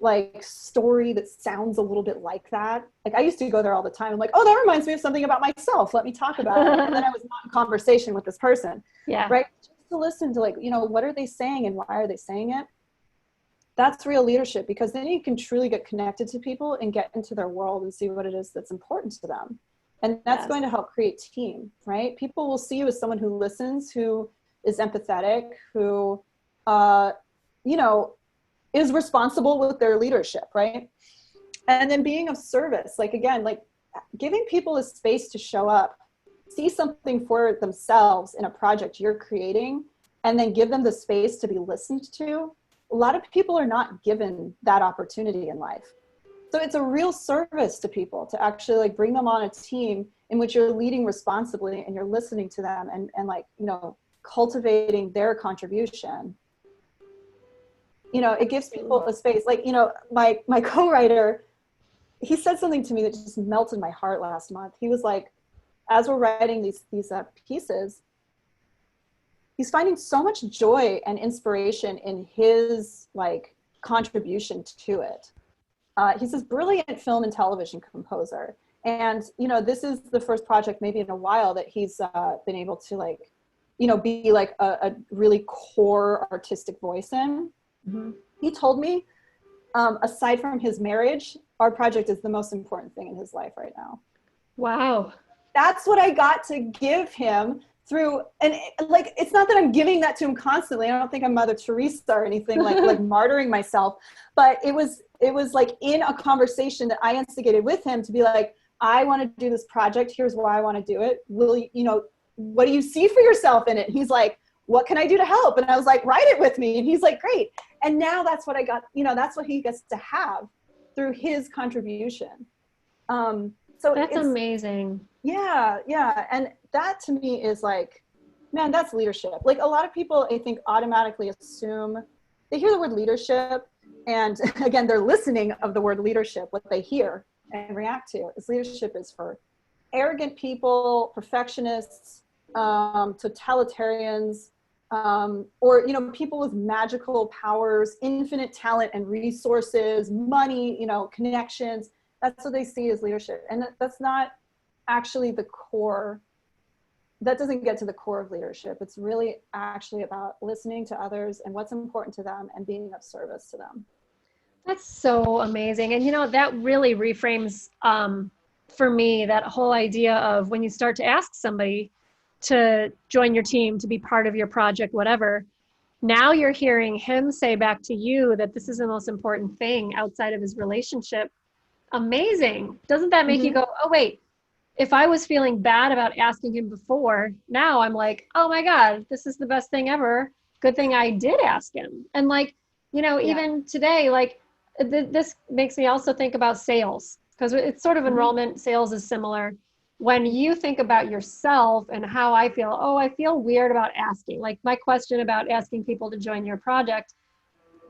like story that sounds a little bit like that. Like I used to go there all the time. I'm like, oh, that reminds me of something about myself. Let me talk about it. And then I was not in conversation with this person. Yeah. Right. Just to listen to like, you know, what are they saying and why are they saying it? That's real leadership, because then you can truly get connected to people and get into their world and see what it is that's important to them. And that's going to help create team, right? People will see you as someone who listens, who is empathetic, who, you know, is responsible with their leadership, right? And then being of service, like, again, like giving people a space to show up, see something for themselves in a project you're creating, and then give them the space to be listened to. A lot of people are not given that opportunity in life. So it's a real service to people to actually like bring them on a team in which you're leading responsibly and you're listening to them and like, you know, cultivating their contribution. You know, it gives people a space. Like, you know, my co-writer, he said something to me that just melted my heart last month. He was like, as we're writing these pieces, he's finding so much joy and inspiration in his like contribution to it. He's this brilliant film and television composer. And, you know, this is the first project maybe in a while that he's been able to like, you know, be like a really core artistic voice in. Mm-hmm. He told me, aside from his marriage, our project is the most important thing in his life right now. Wow. That's what I got to give him through, and like, it's not that I'm giving that to him constantly. I don't think I'm Mother Teresa or anything like martyring myself, but it was like in a conversation that I instigated with him to be like, I want to do this project. Here's why I want to do it. Will you know, what do you see for yourself in it? And he's like, what can I do to help? And I was like, write it with me. And he's like, great. And now that's what I got, you know, that's what he gets to have through his contribution. So that's amazing. Yeah. Yeah. And that to me is like, man, that's leadership. Like a lot of people, I think, automatically assume, they hear the word leadership, and again, they're listening of the word leadership. What they hear and react to is leadership is for arrogant people, perfectionists, totalitarians, or, you know, people with magical powers, infinite talent and resources, money, you know, connections. That's what they see as leadership. And that's not actually the core. That doesn't get to the core of leadership. It's really actually about listening to others and what's important to them and being of service to them. That's so amazing. And, you know, that really reframes for me that whole idea of when you start to ask somebody to join your team, to be part of your project, whatever, now you're hearing him say back to you that this is the most important thing outside of his relationship. Amazing. Doesn't that make you go, oh, wait, if I was feeling bad about asking him before, now I'm like, oh my God, this is the best thing ever. Good thing I did ask him. And like, you know, even today, like this makes me also think about sales, because it's sort of enrollment. Sales is similar. When you think about yourself and how I feel, oh, I feel weird about asking. Like my question about asking people to join your project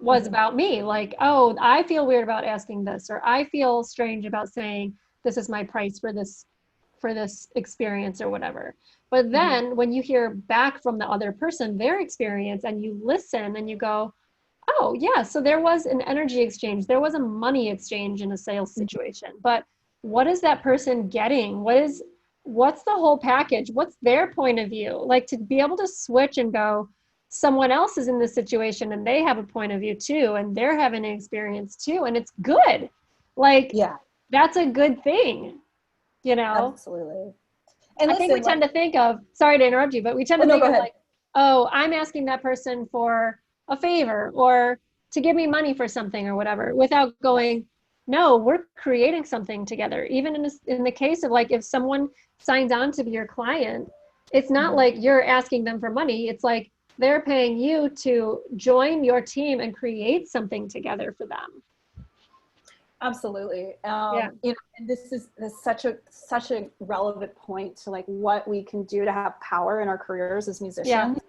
was about me. Like, oh, I feel weird about asking this, or I feel strange about saying this is my price for this experience or whatever. But then when you hear back from the other person, their experience, and you listen and you go, oh yeah, so there was an energy exchange. There was a money exchange in a sales situation, but what is that person getting? What's the whole package? What's their point of view? Like to be able to switch and go, someone else is in this situation and they have a point of view too, and they're having an experience too, and it's good. Like, that's a good thing, you know? Absolutely. And I think we listen, tend to think of, sorry to interrupt you, but we tend to no, think go of ahead. like, oh, I'm asking that person for a favor or to give me money for something or whatever, without going, no, we're creating something together. Even in the case of like, if someone signs on to be your client, it's not like you're asking them for money. It's like they're paying you to join your team and create something together for them. Absolutely. Yeah. You know, and this is such a relevant point to like what we can do to have power in our careers as Yeah. musicians.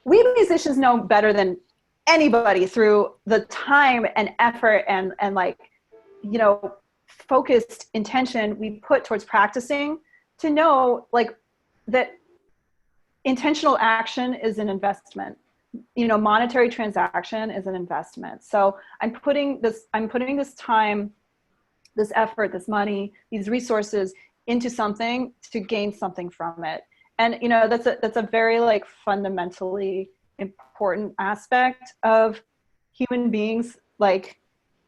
We musicians know better than anybody through the time and effort and like, you know, focused intention we put towards practicing, to know like that intentional action is an investment. You know, monetary transaction is an investment. So I'm putting this time, this effort, this money, these resources into something to gain something from it. And you know, that's a very like fundamentally important aspect of human beings, like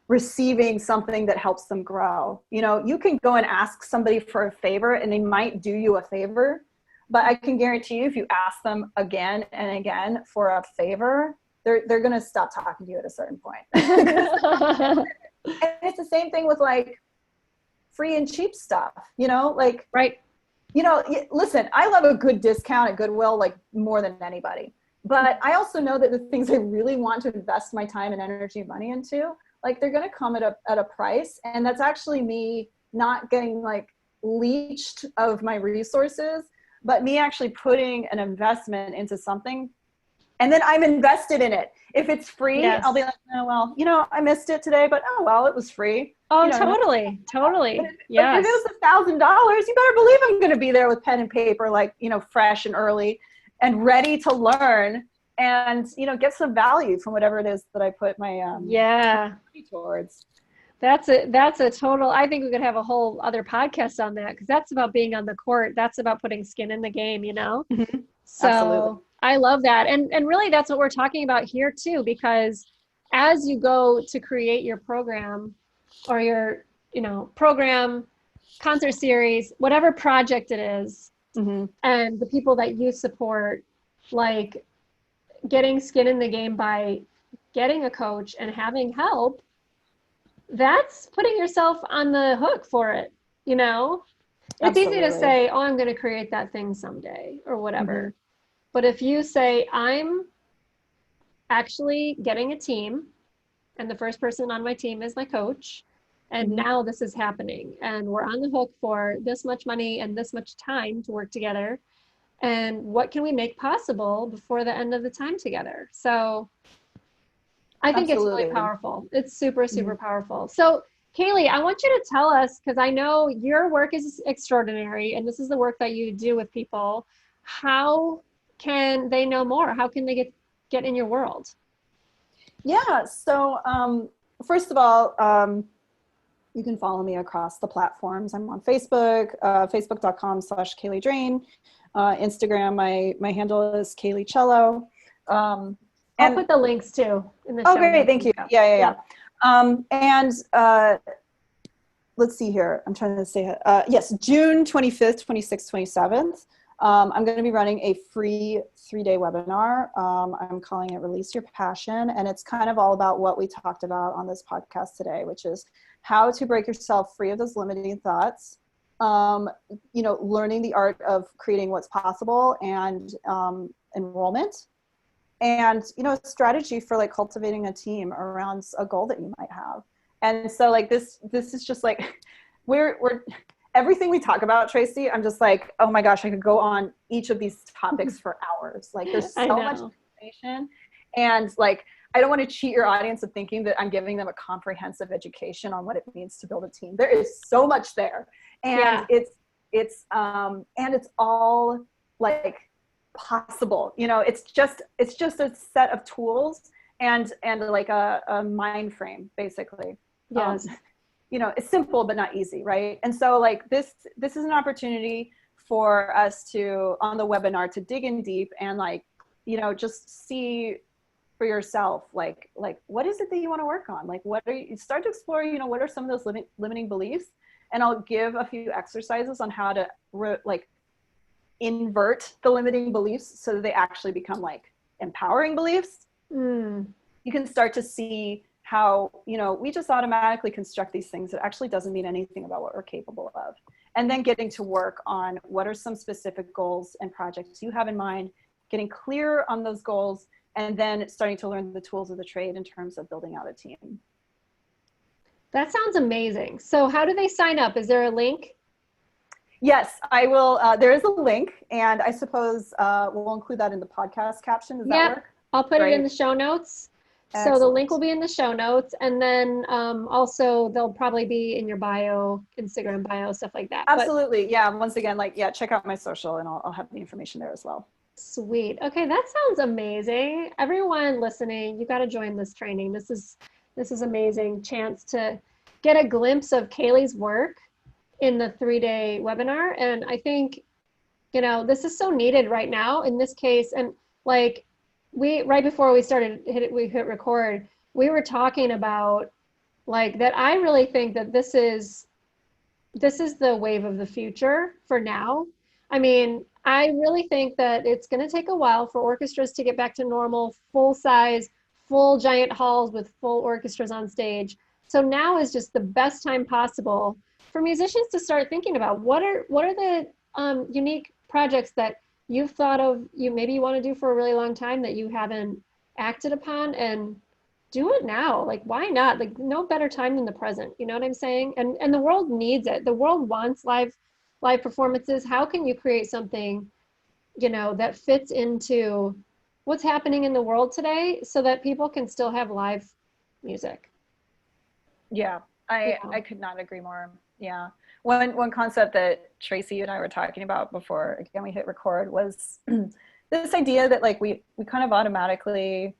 receiving something that helps them grow. You know, you can go and ask somebody for a favor and they might do you a favor, but I can guarantee you if you ask them again and again for a favor, they're going to stop talking to you at a certain point. And it's the same thing with like free and cheap stuff, you know, like, Right. you know, listen, I love a good discount at Goodwill, like more than anybody. But I also know that the things I really want to invest my time and energy and money into, like they're going to come at a price. And that's actually me not getting like leached of my resources, but me actually putting an investment into something. And then I'm invested in it. If it's free, Yes. I'll be like, oh, well, you know, I missed it today, but oh, well, it was free. Oh, You know, totally. Totally. but Yes. if it was $1,000, you better believe I'm going to be there with pen and paper, like, you know, fresh and early and ready to learn and, you know, get some value from whatever it is that I put my Yeah. money towards. That's a total, I think we could have a whole other podcast on that, because that's about being on the court. That's about putting skin in the game, you know? Mm-hmm. So Absolutely. I love that. And really that's what we're talking about here too, because as you go to create your program or your, you know, program, concert series, whatever project it is, Mm-hmm. and the people that you support, like getting skin in the game by getting a coach and having help, that's putting yourself on the hook for it, you know? It's easy to Absolutely. say, oh, I'm going to create that thing someday or whatever. Mm-hmm. But if you say, I'm actually getting a team, and the first person on my team is my coach, and Mm-hmm. now this is happening, and we're on the hook for this much money and this much time to work together, and what can we make possible before the end of the time together? So I think it's really Absolutely. powerful. It's super, super Mm-hmm. powerful. So Caleigh, I want you to tell us, because I know your work is extraordinary and this is the work that you do with people. How can they know more? How can they get in your world? Yeah. So, first of all, you can follow me across the platforms. I'm on Facebook, facebook.com/Caleigh Drane. Instagram, my handle is Caleigh Cello. I'll put the links too in the show great. notes. Thank you. Yeah. And let's see here. I'm trying to say, yes, June 25th, 26th, 27th. I'm going to be running a free 3-day webinar. I'm calling it Release Your Passion. And it's kind of all about what we talked about on this podcast today, which is how to break yourself free of those limiting thoughts, you know, learning the art of creating what's possible, and enrollment, and, you know, a strategy for like cultivating a team around a goal that you might have. And so like this is just like, we're everything we talk about, Tracy, I'm just like, oh my gosh, I could go on each of these topics for hours. Like there's so much information, and like, I don't want to cheat your audience of thinking that I'm giving them a comprehensive education on what it means to build a team. There is so much there. And it's all like possible, you know, it's just a set of tools and like a mind frame, basically. Yes. You know, it's simple but not easy, right? And so like this is an opportunity for us to, on the webinar, to dig in deep and like, you know, just see for yourself, like what is it that you want to work on? Like what are you start to explore, you know, what are some of those limiting beliefs? And I'll give a few exercises on how to like invert the limiting beliefs so that they actually become like empowering beliefs, you can start to see how, we just automatically construct these things that actually doesn't mean anything about what we're capable of. And then getting to work on what are some specific goals and projects you have in mind, getting clear on those goals, and then starting to learn the tools of the trade in terms of building out a team. That sounds amazing. So how do they sign up? Is there a link? Yes, I will. There is a link, and I suppose we'll include that in the podcast caption. Does that work? I'll put it in the show notes. Excellent. So the link will be in the show notes, and then also they'll probably be in your bio, Instagram bio, stuff like that. Absolutely. But, yeah. Once again, check out my social, and I'll have the information there as well. Sweet. Okay, that sounds amazing. Everyone listening, you got to join this training. This is amazing chance to get a glimpse of Caleigh's work in the 3-day webinar. And I think, this is so needed right now in this case. And like right before we hit record, we were talking about like that. I really think that this is the wave of the future for now. I mean, I really think that it's going to take a while for orchestras to get back to normal, full size, full giant halls with full orchestras on stage. So now is just the best time possible for musicians to start thinking about what are the unique projects that you've thought of, maybe you want to do for a really long time that you haven't acted upon, and do it now. Like, why not? Like, no better time than the present. You know what I'm saying? And the world needs it. The world wants live performances. How can you create something, that fits into what's happening in the world today so that people can still have live music? Yeah, I could not agree more. Yeah. One concept that Tracy and I were talking about before, again, we hit record, was this idea that like we kind of automatically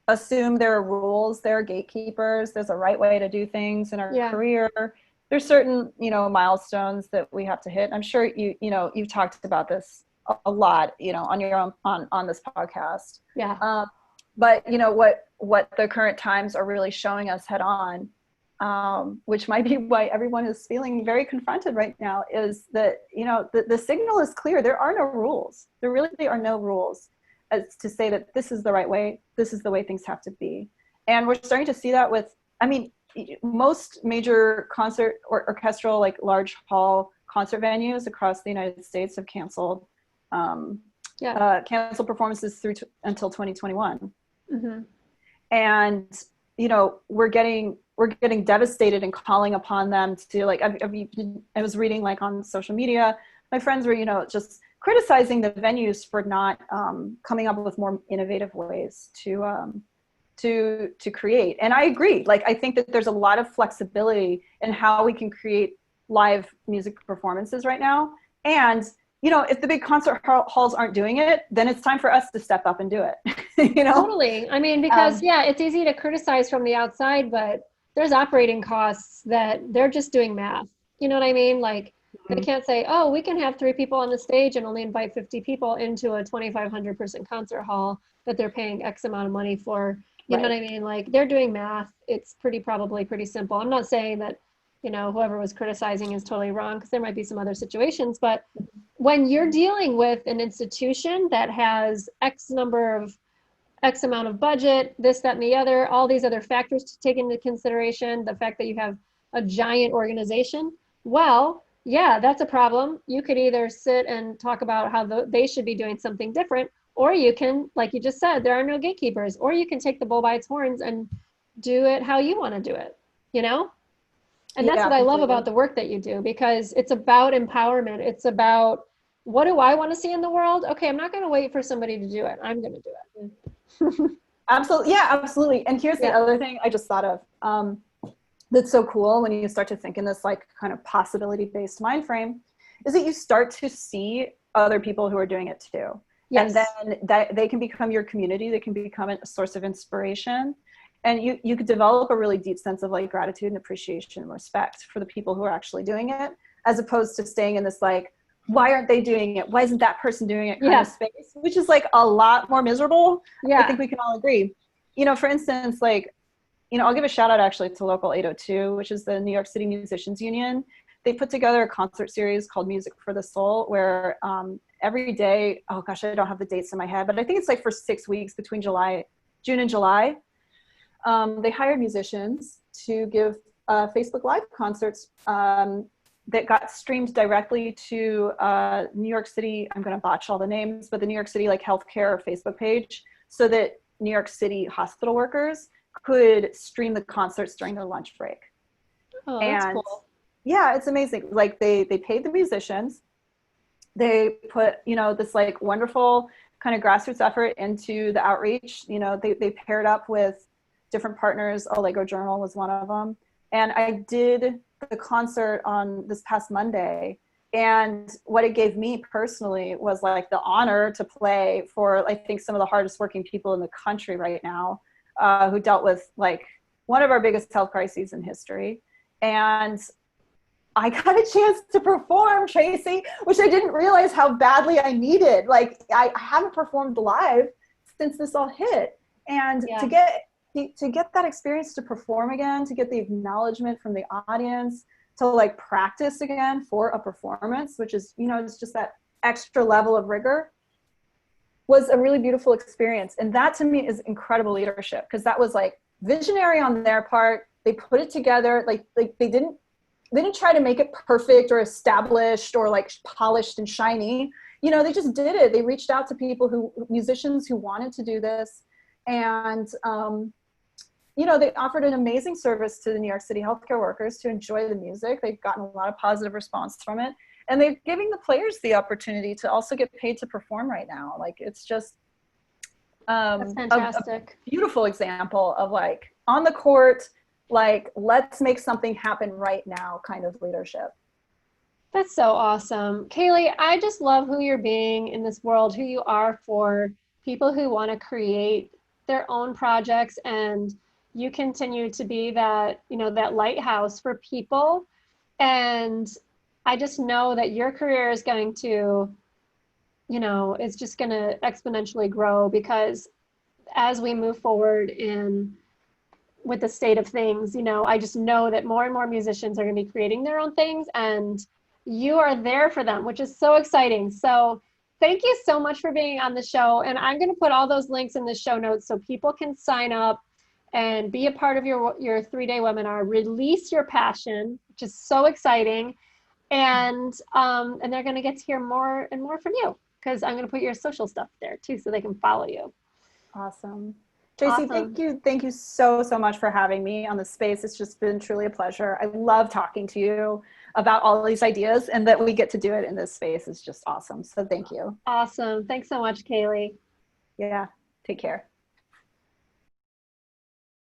assume there are rules, there are gatekeepers, there's a right way to do things in our career. There's certain, milestones that we have to hit. I'm sure you've talked about this a lot, on your own, on this podcast. Yeah. But what the current times are really showing us head on, which might be why everyone is feeling very confronted right now, is that, the signal is clear. There are no rules. There really are no rules as to say that this is the right way. This is the way things have to be. And we're starting to see that with, most major concert or orchestral, like large hall concert venues across the United States have canceled performances until 2021. Mm-hmm. And, we're getting devastated and calling upon them to I was reading like on social media, my friends were, just criticizing the venues for not coming up with more innovative ways to create. And I agree. Like, I think that there's a lot of flexibility in how we can create live music performances right now. And, if the big concert halls aren't doing it, then it's time for us to step up and do it. Totally. I mean, because it's easy to criticize from the outside, but there's operating costs that they're just doing math. You know what I mean? Like, they can't say, oh, we can have 3 people on the stage and only invite 50 people into a 2,500 person concert hall that they're paying X amount of money for. You know what I mean? Like, they're doing math. It's probably pretty simple. I'm not saying that, whoever was criticizing is totally wrong, because there might be some other situations. But when you're dealing with an institution that has X amount of budget, this, that, and the other, all these other factors to take into consideration, the fact that you have a giant organization, well, yeah, that's a problem. You could either sit and talk about how they should be doing something different, or you can, like you just said, there are no gatekeepers, or you can take the bull by its horns and do it how you want to do it, And that's what I love about the work that you do, because it's about empowerment. It's about, what do I want to see in the world? Okay, I'm not going to wait for somebody to do it. I'm going to do it. Absolutely. Yeah, absolutely. And here's the other thing I just thought of. That's so cool when you start to think in this like kind of possibility-based mind frame, is that you start to see other people who are doing it too. Yes. And then that they can become your community. They can become a source of inspiration. And you could develop a really deep sense of like gratitude and appreciation and respect for the people who are actually doing it, as opposed to staying in this like, why aren't they doing it? Why isn't that person doing it kind of space, which is like a lot more miserable. Yeah. I think we can all agree. For instance, like, I'll give a shout out actually to Local 802, which is the New York City Musicians Union. They put together a concert series called Music for the Soul, where every day, oh gosh, I don't have the dates in my head, but I think it's like for 6 weeks between June and July, they hired musicians to give Facebook Live concerts that got streamed directly to New York City. I'm going to botch all the names, but the New York City like healthcare Facebook page, so that New York City hospital workers could stream the concerts during their lunch break. Oh, that's cool. Yeah, it's amazing. Like they paid the musicians. They put, this like wonderful kind of grassroots effort into the outreach. They paired up with different partners. Allegro Journal was one of them. And I did the concert on this past Monday. And what it gave me personally was like the honor to play for, I think, some of the hardest working people in the country right now, who dealt with like one of our biggest health crises in history. And I got a chance to perform, Tracy, which I didn't realize how badly I needed. Like I haven't performed live since this all hit. And to get that experience to perform again, to get the acknowledgement from the audience, to like practice again for a performance, which is, it's just that extra level of rigor, was a really beautiful experience. And that to me is incredible leadership, because that was like visionary on their part. They put it together. Like they didn't try to make it perfect or established or like polished and shiny. They just did it. They reached out to musicians who wanted to do this. And, they offered an amazing service to the New York City healthcare workers to enjoy the music. They've gotten a lot of positive response from it. And they're giving the players the opportunity to also get paid to perform right now. Like, it's just That's fantastic. a beautiful example of like on the court, like, let's make something happen right now kind of leadership. That's so awesome. Caleigh, I just love who you're being in this world, who you are for people who want to create their own projects, and you continue to be that, that lighthouse for people. And I just know that your career is going to, it's just going to exponentially grow, because as we move forward with the state of things, I just know that more and more musicians are going to be creating their own things, and you are there for them, which is so exciting. So thank you so much for being on the show. And I'm going to put all those links in the show notes so people can sign up and be a part of your 3-day webinar, Release Your Passion, which is so exciting. And they're going to get to hear more and more from you, because I'm going to put your social stuff there too, so they can follow you. Awesome. Tracy, thank you so much for having me on the space. It's just been truly a pleasure. I love talking to you about all these ideas, and that we get to do it in this space is just awesome. So thank you. Awesome. Thanks so much, Caleigh. Yeah. Take care.